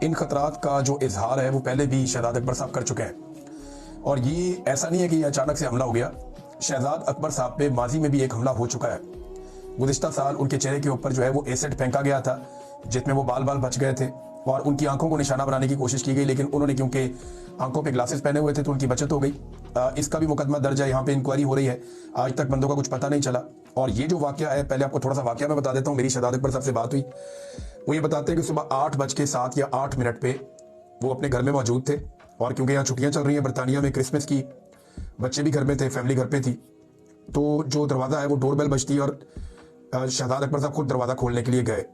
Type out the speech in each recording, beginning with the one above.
इन खतरात का जो इजहार है वो पहले भी शहजाद अकबर साहब कर चुके हैं और ये ऐसा नहीं है कि अचानक से हमला हो गया। शहजाद अकबर साहब पे माजी में भी एक हमला हो चुका है। गुज़िश्ता साल उनके चेहरे के ऊपर जो है वो एसिड फेंका गया था जिसमें वो बाल बाल बच गए थे और उनकी आंखों को निशाना बनाने की कोशिश की गई, लेकिन उन्होंने क्योंकि आंखों पे ग्लासेस पहने हुए थे तो उनकी बचत हो गई। इसका भी मुकदमा दर्ज है, यहाँ पे इंक्वायरी हो रही है। आज तक बंदों का कुछ पता नहीं चला। और ये जो वाकया है, पहले आपको थोड़ा सा वाकया मैं बता देता हूँ। मेरी शहजाद अकबर साहब से बात हुई, वो ये बताते हैं कि सुबह 8:07 या 8 मिनट पे वो अपने घर में मौजूद थे और क्योंकि यहाँ छुट्टियाँ चल रही हैं बरतानिया में क्रिसमस की, बच्चे भी घर में थे, फैमिली घर पे थी, तो जो दरवाज़ा है वो डोरबेल बजती और शहजाद अकबर साहब खुद दरवाज़ा खोलने के लिए गए।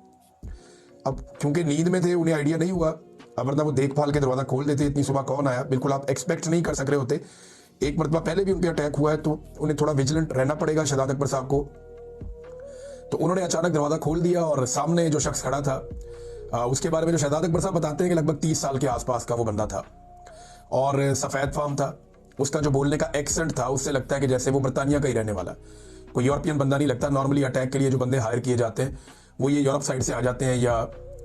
अब क्योंकि नींद में थे उन्हें आइडिया नहीं हुआ, वरना वो देखभाल के दरवाज़ा खोल देते। इतनी सुबह कौन आया, बिल्कुल आप एक्सपेक्ट नहीं कर सक रहे होते। एक मरतबा पहले भी उन पर अटैक हुआ है तो उन्हें थोड़ा विजिलेंट रहना पड़ेगा शहजाद अकबर साहब को। तो उन्होंने अचानक दरवाज़ा खोल दिया और सामने जो शख्स खड़ा था उसके बारे में जो शहजाद अकबर साहब बताते हैं कि लगभग 30 साल के आसपास का वो बंदा था और सफ़ेद फार्म था। उसका जो बोलने का एक्सेंट था उससे लगता है कि जैसे वो बरतानिया का ही रहने वाला, कोई यूरोपियन बंदा नहीं लगता। नॉर्मली अटैक के लिए जो बंदे हायर किए जाते हैं वो ये यूरोप साइड से आ जाते हैं या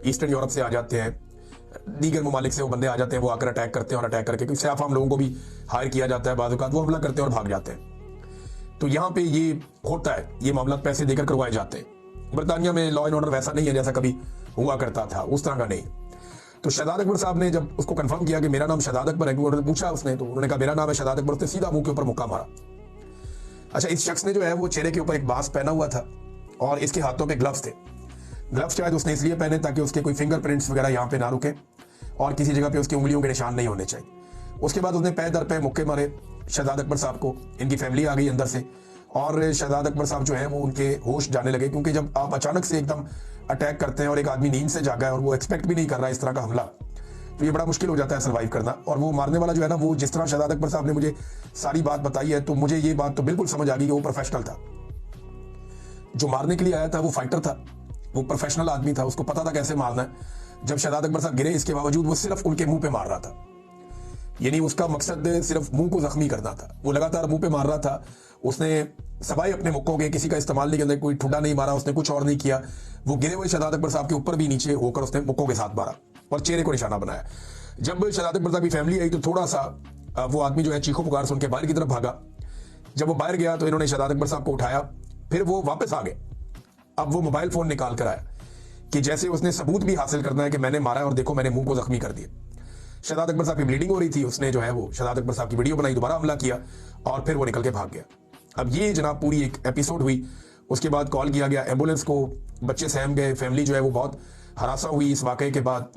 ईस्टर्न यूरोप से आ जाते हैं, दीगर ममालिक से वो बंदे आ जाते हैं, वो आकर अटैक करते हैं और अटैक करके क्योंकि सयाफ आम लोगों को भी हायर किया जाता है, बाज़ औक़ात वो हमला करते हैं और भाग जाते हैं। तो यहाँ पे ये होता है, ये मामला पैसे देकर करवाए जाते हैं। बरतानिया में लॉ एंड ऑर्डर वैसा नहीं है जैसा कभी हुआ करता था, उस तरह का नहीं। तो शहजाद अकबर साहब ने जब उसको कंफर्म किया कि मेरा नाम शहजाद अकबर है, उन्होंने पूछा उसने, तो उन्होंने कहा मेरा नाम है शहजाद अकबर, उसने सीधा मुंह के ऊपर मुक्का मारा। अच्छा, इस शख्स ने जो है वो चेहरे के ऊपर एक बांस पहना हुआ था और इसके हाथों पे ग्लव्स थे। ग्लव्स शायद उसने इसलिए पहने ताकि उसके कोई फिंगरप्रिंट्स वगैरह यहाँ पे ना रुके और किसी जगह पे उसकी उंगलियों के निशान नहीं होने चाहिए। उसके बाद उसने पैर दर पे मुक्के मारे शहजाद अकबर साहब को। इनकी फैमिली आ गई अंदर से और शहजाद अकबर साहब जो है वो उनके होश जाने लगे, क्योंकि जब आप अचानक से एकदम अटैक करते हैं और एक आदमी नींद से जागा है और वो एक्सपेक्ट भी नहीं कर रहा है इस तरह का हमला, तो ये बड़ा मुश्किल हो जाता है सर्वाइव करना। और वो मारने वाला जो है ना, वो जिस तरह शहजाद अकबर साहब ने मुझे सारी बात बताई है तो मुझे ये बात तो बिल्कुल समझ आ गई कि वो प्रोफेशनल था। जो मारने के लिए आया था वो फाइटर था, वो प्रोफेशनल आदमी था, उसको पता था कैसे मारना है। जब शहजाद अकबर साहब गिरे, इसके बावजूद वो सिर्फ उनके मुंह पे मार रहा था, यानी उसका मकसद सिर्फ मुंह को जख्मी करना था। वो लगातार मुंह पे मार रहा था। उसने सवाई अपने मुक्कों के किसी का इस्तेमाल नहीं किया, कोई ठुड्डा नहीं मारा, उसने कुछ और नहीं किया। वो गिरे हुए शहजाद अकबर साहब के ऊपर भी नीचे होकर उसने मुक्कों के साथ मारा और चेहरे को निशाना बनाया। जब शहजाद अकबर साहब की फैमिली आई तो थोड़ा सा वो आदमी जो है चीखों पुकार सुन के बाहर की तरफ भागा। जब वो बाहर गया तो इन्होंने शहजाद अकबर साहब को उठाया, फिर वो वापस आ गए। अब वो मोबाइल फोन निकाल कर आया कि जैसे उसने सबूत भी हासिल करना है कि मैंने मारा और देखो मैंने मुंह को जख्मी कर दिया। शहजाद अकबर साहब की ब्लीडिंग हो रही थी, उसने जो है वो शहजाद अकबर साहब की वीडियो बनाई, दोबारा हमला किया और फिर वो निकल के भाग गया। अब ये जनाब पूरी एक एपिसोड हुई। उसके बाद कॉल किया गया एम्बुलेंस को, बच्चे सहम गए, फैमिली जो है वो बहुत हरासा हुई इस वाकये के बाद।